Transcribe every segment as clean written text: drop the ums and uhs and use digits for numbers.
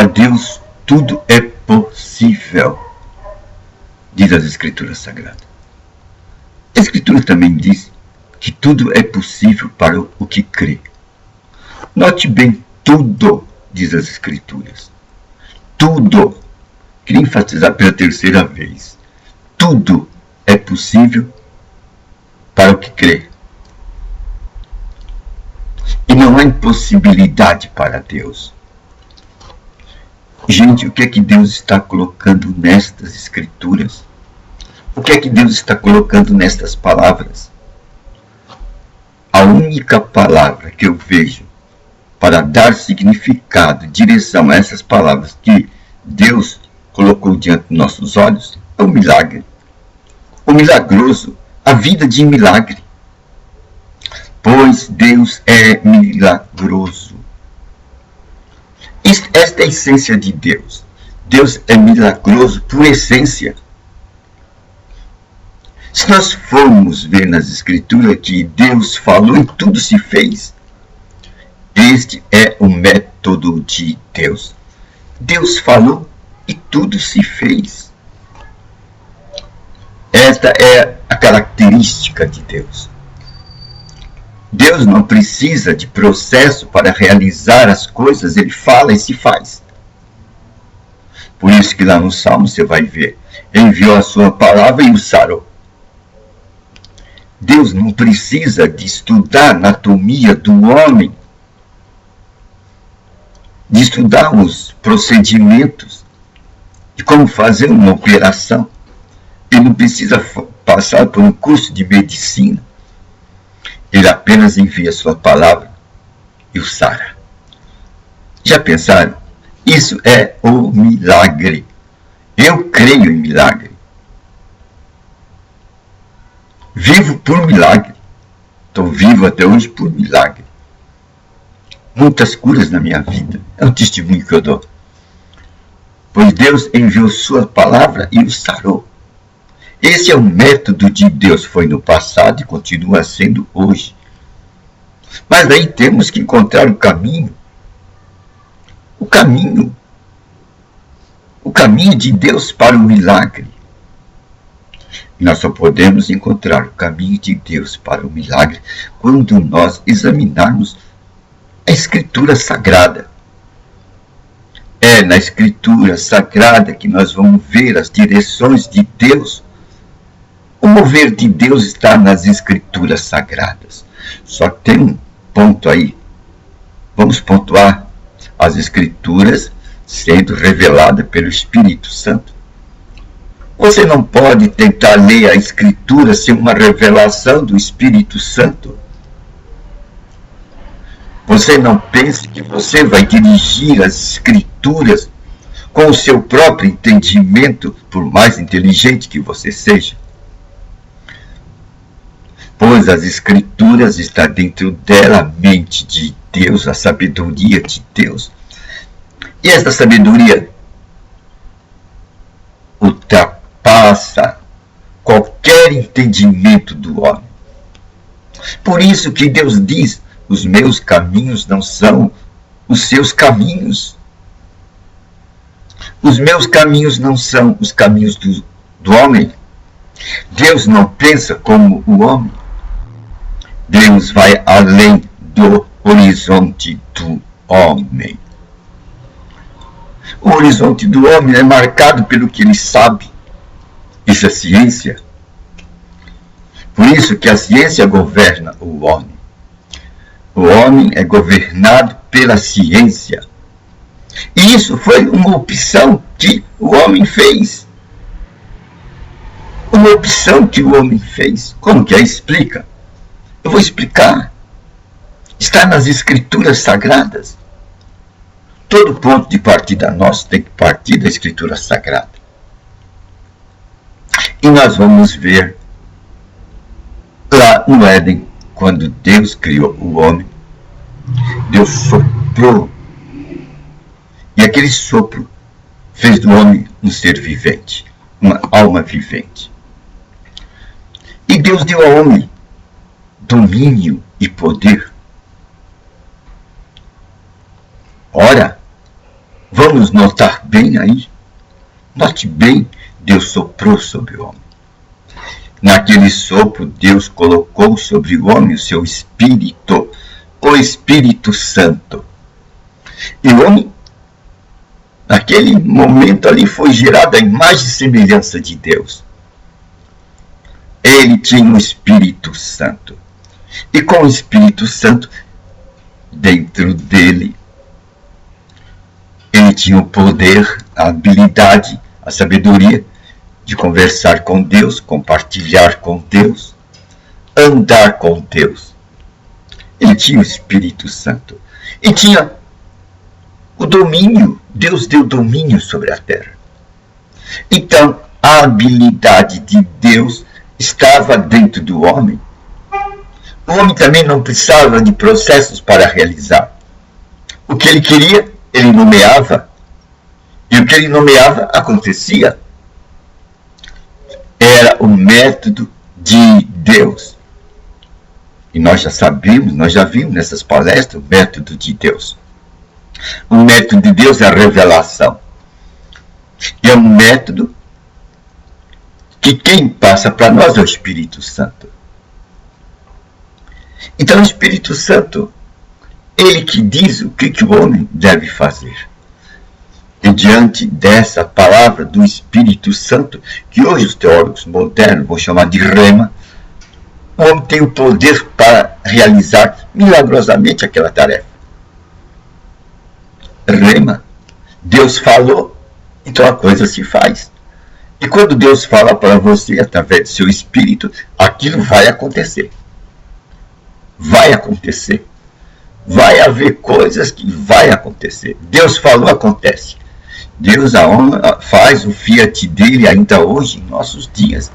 Para Deus tudo é possível, diz as Escrituras Sagradas. A Escritura também diz que tudo é possível para o que crê. Note bem, tudo, diz as Escrituras. Tudo. Queria enfatizar pela terceira vez. Tudo é possível para o que crê. E não há impossibilidade para Deus. Gente, o que é que Deus está colocando nestas Escrituras? O que é que Deus está colocando nestas palavras? A única palavra que eu vejo para dar significado, direção a essas palavras que Deus colocou diante dos nossos olhos é o milagre. O milagroso, a vida de milagre. Pois Deus é milagroso. Esta é a essência de Deus. Deus é milagroso por essência. Se nós formos ver nas Escrituras que Deus falou e tudo se fez, este é o método de Deus. Deus falou e tudo se fez. Esta é a característica de Deus. Deus não precisa de processo para realizar as coisas, ele fala e se faz. Por isso que lá no Salmo você vai ver, enviou a sua palavra e o sarou. Deus não precisa de estudar a anatomia do homem, de estudar os procedimentos, de como fazer uma operação. Ele não precisa passar por um curso de medicina. Ele apenas envia a sua palavra e o sara. Já pensaram? Isso é o milagre. Eu creio em milagre. Vivo por milagre. Estou vivo até hoje por milagre. Muitas curas na minha vida. É o testemunho que eu dou. Pois Deus enviou sua palavra e o sarou. Esse é o método de Deus. Foi no passado e continua sendo hoje. Mas aí temos que encontrar o caminho. O caminho. O caminho de Deus para o milagre. Nós só podemos encontrar o caminho de Deus para o milagre quando nós examinarmos a Escritura Sagrada. É na Escritura Sagrada que nós vamos ver as direções de Deus. O mover de Deus está nas Escrituras Sagradas. Só que tem um ponto aí. Vamos pontuar as Escrituras sendo reveladas pelo Espírito Santo. Você não pode tentar ler a Escritura sem uma revelação do Espírito Santo. Você não pense que você vai dirigir as Escrituras com o seu próprio entendimento, por mais inteligente que você seja. Pois as Escrituras estão dentro dela a mente de Deus, a sabedoria de Deus. E esta sabedoria ultrapassa qualquer entendimento do homem. Por isso que Deus diz, os meus caminhos não são os seus caminhos. Os meus caminhos não são os caminhos do homem. Deus não pensa como o homem. Deus vai além do horizonte do homem. O horizonte do homem é marcado pelo que ele sabe. Isso é ciência. Por isso que a ciência governa o homem. O homem é governado pela ciência. E isso foi uma opção que o homem fez. Uma opção que o homem fez. Como que é? Explica. Eu vou explicar. Está nas Escrituras Sagradas. Todo ponto de partida nosso tem que partir da Escritura Sagrada. E nós vamos ver lá no Éden, quando Deus criou o homem, Deus soprou. E aquele sopro fez do homem um ser vivente, uma alma vivente. E Deus deu ao homem domínio e poder. Ora, Vamos notar bem aí? Note bem, Deus soprou sobre o homem. Naquele sopro, Deus colocou sobre o homem o seu Espírito, o Espírito Santo. E o homem, naquele momento ali, foi gerado a imagem e semelhança de Deus. Ele tinha o Espírito Santo. E com o Espírito Santo, dentro dele, ele tinha o poder, a habilidade, a sabedoria de conversar com Deus, compartilhar com Deus, andar com Deus. Ele tinha o Espírito Santo. E tinha o domínio. Deus deu domínio sobre a terra. Então, a habilidade de Deus estava dentro do homem. O homem também não precisava de processos para realizar. O que ele queria, ele nomeava. E o que ele nomeava, acontecia. Era o método de Deus. E nós já sabemos, nós já vimos nessas palestras o método de Deus. O método de Deus é a revelação. E é um método que quem passa para nós é o Espírito Santo. Então o Espírito Santo, ele que diz o que o homem deve fazer. E diante dessa palavra do Espírito Santo, que hoje os teólogos modernos vão chamar de rema, o homem tem o poder para realizar milagrosamente aquela tarefa. Rema. Deus falou, então a coisa se faz. E quando Deus fala para você, através do seu Espírito, aquilo vai acontecer. Vai acontecer. Vai haver coisas que vai acontecer. Deus falou, acontece. Deus faz o fiat dele ainda hoje, em nossos dias.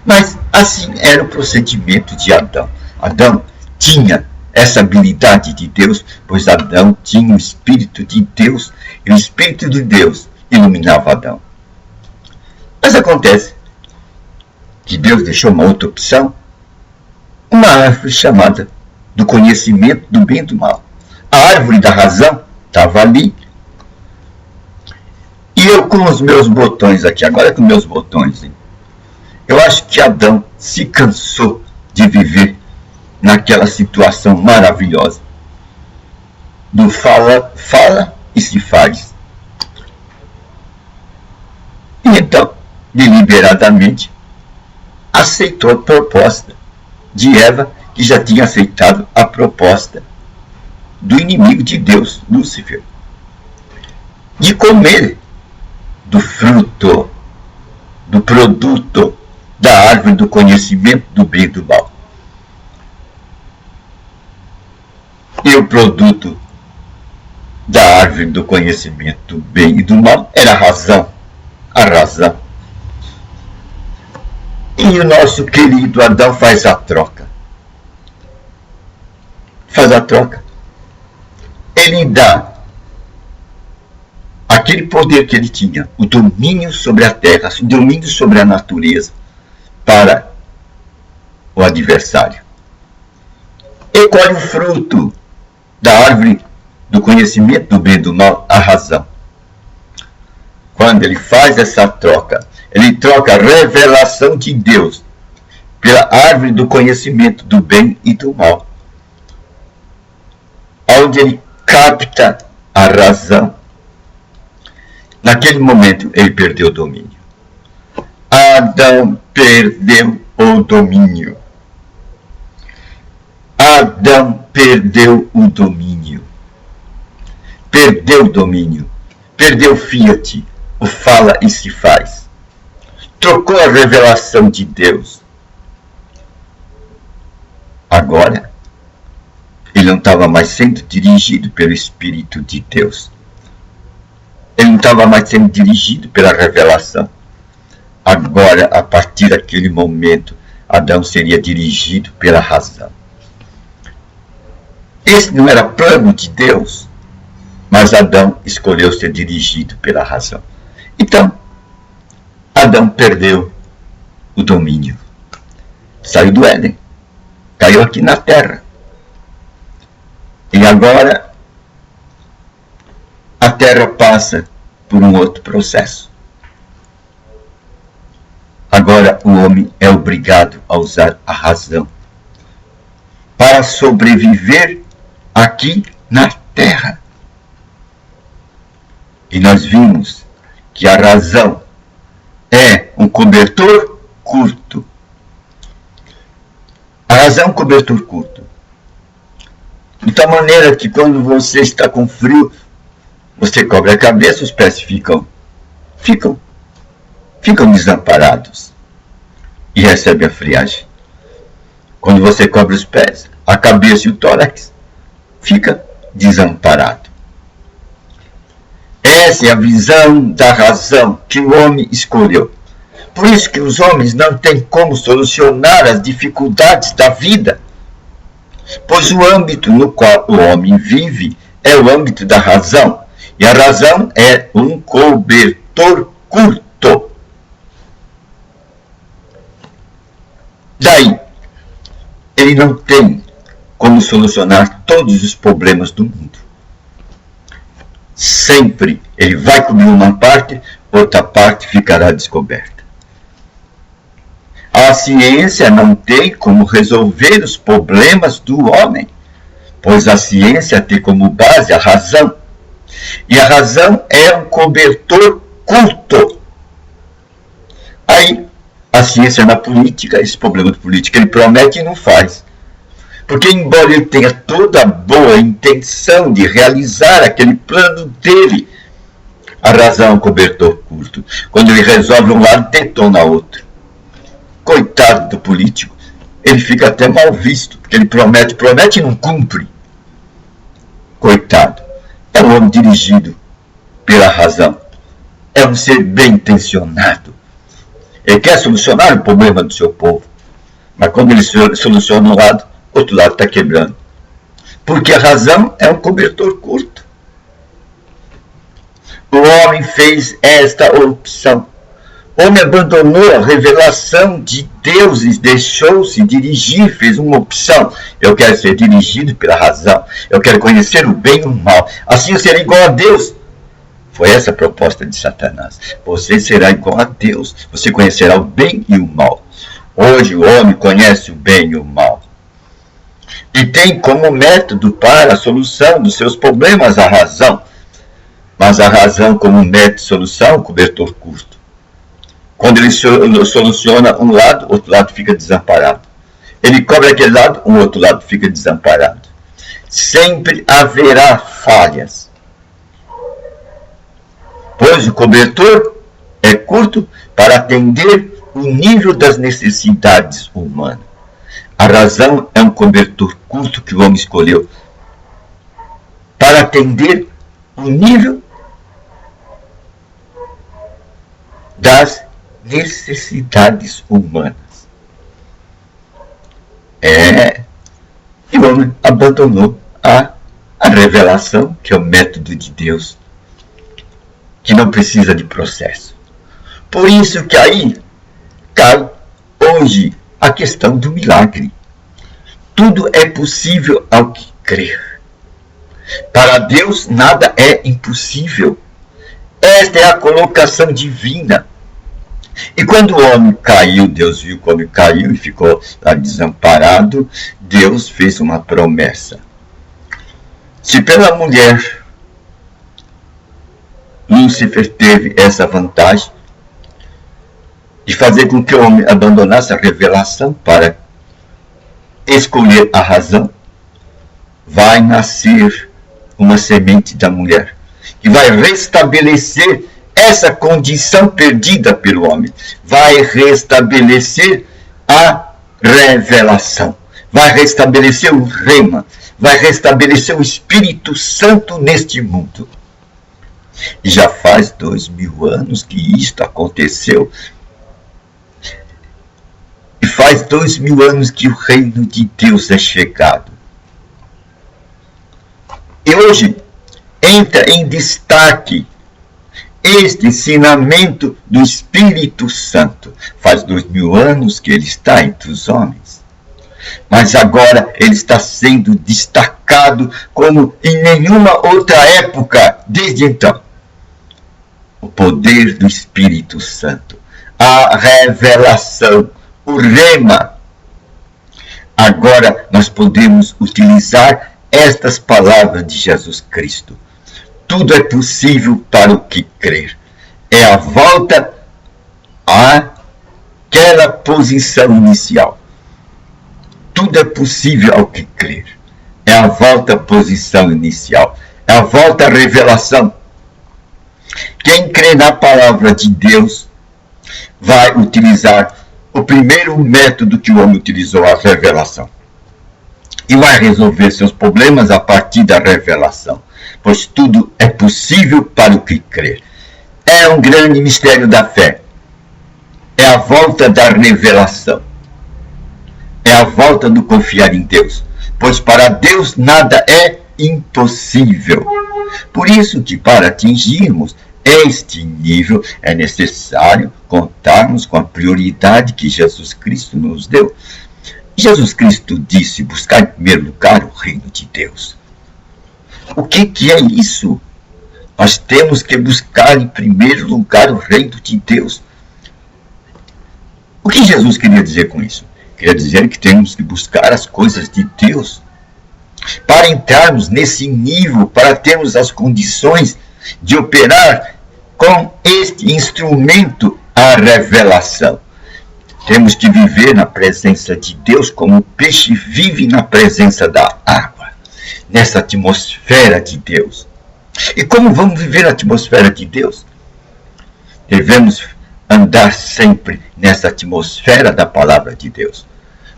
Mas assim era o procedimento de Adão. Adão tinha essa habilidade de Deus, pois Adão tinha o Espírito de Deus, e o Espírito de Deus iluminava Adão. Mas acontece que Deus deixou uma outra opção, uma árvore chamada do conhecimento do bem e do mal. A árvore da razão estava ali. E eu com os meus botões aqui, agora com meus botões, hein? Eu acho que Adão se cansou de viver naquela situação maravilhosa do fala e se faz. E então, deliberadamente, aceitou a proposta de Eva, que já tinha aceitado a proposta do inimigo de Deus, Lúcifer, de comer do fruto, do produto da árvore do conhecimento do bem e do mal. E o produto da árvore do conhecimento do bem e do mal era a razão. A razão. E o nosso querido Adão faz a troca. Faz a troca. Ele dá aquele poder que ele tinha, o domínio sobre a terra, o domínio sobre a natureza, para o adversário. E colhe o fruto da árvore do conhecimento do bem e do mal, a razão. Quando ele faz essa troca, ele troca a revelação de Deus pela árvore do conhecimento do bem e do mal, onde ele capta a razão. Naquele momento, ele perdeu o domínio. Adão perdeu o domínio. Adão perdeu o domínio. Perdeu o domínio. Perdeu o fiat, o fala e se faz. Trocou a revelação de Deus. Agora, ele não estava mais sendo dirigido pelo Espírito de Deus. Ele não estava mais sendo dirigido pela revelação. Agora, a partir daquele momento, Adão seria dirigido pela razão. Esse não era plano de Deus, mas Adão escolheu ser dirigido pela razão. Então, Adão perdeu o domínio. Saiu do Éden, caiu aqui na terra. E agora, a Terra passa por um outro processo. Agora o homem é obrigado a usar a razão para sobreviver aqui na Terra. E nós vimos que a razão é um cobertor curto. A razão é um cobertor curto. De tal maneira que quando você está com frio, você cobre a cabeça, os pés ficam desamparados e recebe a friagem. Quando você cobre os pés, a cabeça e o tórax fica desamparado. Essa é a visão da razão que o homem escolheu. Por isso que os homens não têm como solucionar as dificuldades da vida, pois o âmbito no qual o homem vive é o âmbito da razão, e a razão é um cobertor curto. Daí, ele não tem como solucionar todos os problemas do mundo. Sempre ele vai cobrir uma parte, outra parte ficará descoberta. A ciência não tem como resolver os problemas do homem, pois a ciência tem como base a razão. E a razão é um cobertor curto. Aí, a ciência na política, esse problema de política, ele promete e não faz. Porque, embora ele tenha toda a boa intenção de realizar aquele plano dele, a razão é um cobertor curto. Quando ele resolve um lado, detona outro. Coitado do político, ele fica até mal visto, porque ele promete e não cumpre. Coitado. É um homem dirigido pela razão. É um ser bem intencionado. Ele quer solucionar o problema do seu povo. Mas quando ele soluciona um lado, o outro lado está quebrando. Porque a razão é um cobertor curto. O homem fez esta opção. O homem abandonou a revelação de Deus e deixou-se dirigir, fez uma opção. Eu quero ser dirigido pela razão. Eu quero conhecer o bem e o mal. Assim eu serei igual a Deus. Foi essa a proposta de Satanás. Você será igual a Deus. Você conhecerá o bem e o mal. Hoje o homem conhece o bem e o mal. E tem como método para a solução dos seus problemas a razão. Mas a razão como método de solução, cobertor curto. Quando ele soluciona um lado, o outro lado fica desamparado. Ele cobre aquele lado, o outro lado fica desamparado. Sempre haverá falhas. Pois o cobertor é curto para atender o nível das necessidades humanas. A razão é um cobertor curto que o homem escolheu para atender o nível das necessidades humanas. E o homem abandonou a revelação, que é o método de Deus, que não precisa de processo. Por isso que aí cai hoje a questão do milagre. Tudo é possível ao que crer. Para Deus nada é impossível. Esta é a colocação divina. E quando o homem caiu, Deus viu que o homem caiu e ficou desamparado, Deus fez uma promessa. Se pela mulher Lúcifer teve essa vantagem de fazer com que o homem abandonasse a revelação para escolher a razão, vai nascer uma semente da mulher que vai restabelecer essa condição perdida pelo homem, vai restabelecer a revelação, vai restabelecer o rema, vai restabelecer o Espírito Santo neste mundo. E já faz 2000 anos que isto aconteceu. E faz 2000 anos que o reino de Deus é chegado. E hoje entra em destaque este ensinamento do Espírito Santo. Faz 2000 anos que ele está entre os homens. Mas agora ele está sendo destacado como em nenhuma outra época desde então. O poder do Espírito Santo, a revelação, o rema. Agora nós podemos utilizar estas palavras de Jesus Cristo. Tudo é possível para o que crer. É a volta àquela posição inicial. Tudo é possível ao que crer. É a volta à posição inicial. É a volta à revelação. Quem crê na palavra de Deus vai utilizar o primeiro método que o homem utilizou, a revelação. E vai resolver seus problemas a partir da revelação. Pois tudo é possível para o que crer. É um grande mistério da fé. É a volta da revelação. É a volta do confiar em Deus. Pois para Deus nada é impossível. Por isso que para atingirmos este nível é necessário contarmos com a prioridade que Jesus Cristo nos deu. Jesus Cristo disse: buscar em primeiro lugar o reino de Deus. O que é isso? Nós temos que buscar em primeiro lugar o reino de Deus. O que Jesus queria dizer com isso? Queria dizer que temos que buscar as coisas de Deus para entrarmos nesse nível, para termos as condições de operar com este instrumento, a revelação. Temos que viver na presença de Deus como o peixe vive na presença da água, nessa atmosfera de Deus. E como vamos viver na atmosfera de Deus? Devemos andar sempre nessa atmosfera da palavra de Deus.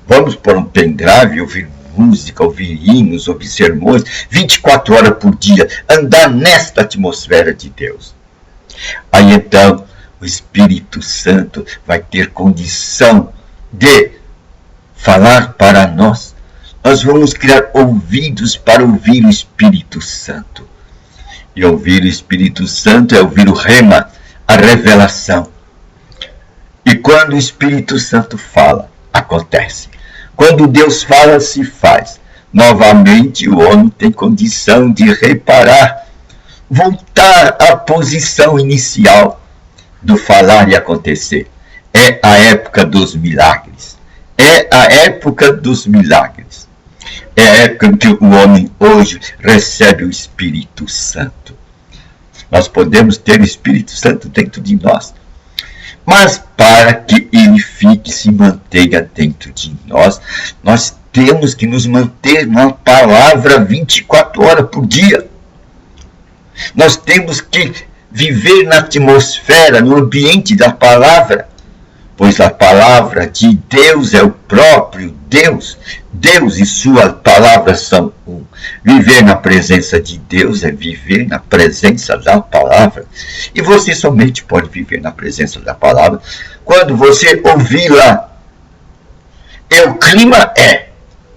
Vamos pôr um pendrive, ouvir música, ouvir hinos, ouvir sermões, 24 horas por dia, andar nesta atmosfera de Deus. Aí então, o Espírito Santo vai ter condição de falar para nós. Nós vamos criar ouvidos para ouvir o Espírito Santo. E ouvir o Espírito Santo é ouvir o rema, a revelação. E quando o Espírito Santo fala, acontece. Quando Deus fala, se faz. Novamente o homem tem condição de reparar, voltar à posição inicial do falar e acontecer. É a época dos milagres. É a época dos milagres. É a época em que o homem hoje recebe o Espírito Santo. Nós podemos ter o Espírito Santo dentro de nós. Mas para que ele fique, se mantenha dentro de nós, nós temos que nos manter na palavra 24 horas por dia. Nós temos que viver na atmosfera, no ambiente da palavra, pois a palavra de Deus é o próprio Deus. Deus e sua palavra são um. Viver na presença de Deus é viver na presença da palavra. E você somente pode viver na presença da palavra quando você ouvi-la. E o clima é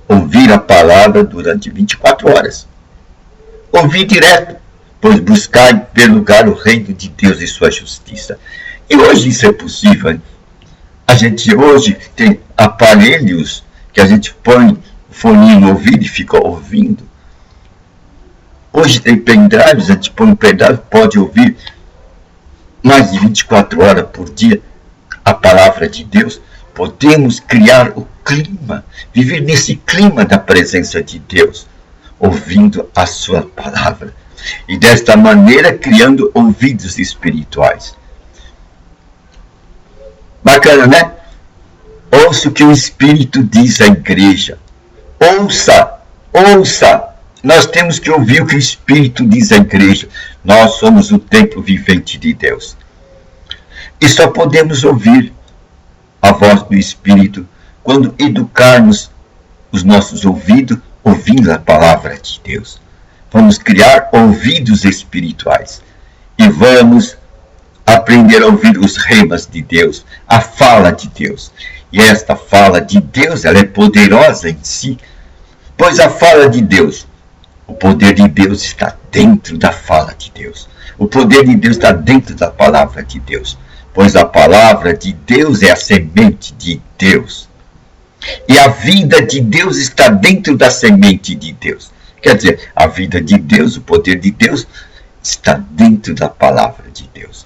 ouvir a palavra durante 24 horas. Ouvir direto, pois buscar em primeiro lugar o reino de Deus e sua justiça. E hoje isso é possível, hein? A gente hoje tem aparelhos que a gente põe o fone no ouvido e fica ouvindo. Hoje tem pendrives, a gente põe um pendrive, pode ouvir mais de 24 horas por dia a palavra de Deus. Podemos criar o clima, viver nesse clima da presença de Deus, ouvindo a sua palavra. E desta maneira criando ouvidos espirituais. Bacana, né? Ouça o que o Espírito diz à igreja. Ouça, ouça. Nós temos que ouvir o que o Espírito diz à igreja. Nós somos o templo vivente de Deus. E só podemos ouvir a voz do Espírito quando educarmos os nossos ouvidos, ouvindo a palavra de Deus. Vamos criar ouvidos espirituais. E vamos aprender a ouvir os remas de Deus, a fala de Deus. E esta fala de Deus, ela é poderosa em si, pois a fala de Deus, o poder de Deus está dentro da fala de Deus. O poder de Deus está dentro da palavra de Deus, pois a palavra de Deus é a semente de Deus. E a vida de Deus está dentro da semente de Deus. Quer dizer, a vida de Deus, o poder de Deus, está dentro da palavra de Deus.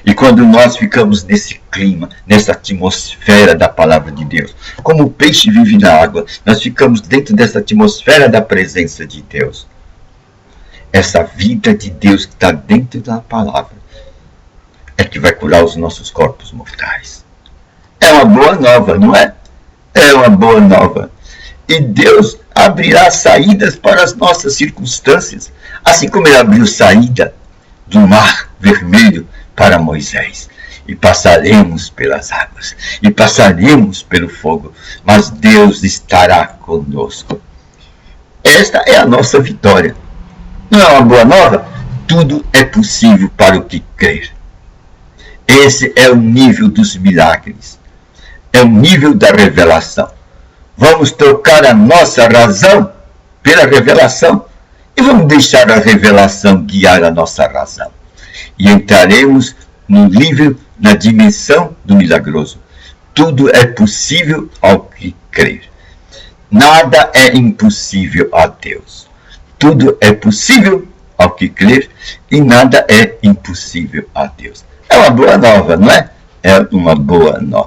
E quando nós ficamos nesse clima, nessa atmosfera da palavra de Deus, como o peixe vive na água, nós ficamos dentro dessa atmosfera da presença de Deus. Essa vida de Deus que está dentro da palavra é que vai curar os nossos corpos mortais. É uma boa nova, não é? É uma boa nova. E Deus abrirá saídas para as nossas circunstâncias, assim como Ele abriu saída do mar vermelho para Moisés. E passaremos pelas águas, e passaremos pelo fogo, mas Deus estará conosco. Esta é a nossa vitória. Não é uma boa nova? Tudo é possível para o que crer. Esse é o nível dos milagres. É o nível da revelação. Vamos trocar a nossa razão pela revelação e vamos deixar a revelação guiar a nossa razão. E entraremos no nível, na dimensão do milagroso. Tudo é possível ao que crer. Nada é impossível a Deus. Tudo é possível ao que crer e nada é impossível a Deus. É uma boa nova, não é? É uma boa nova.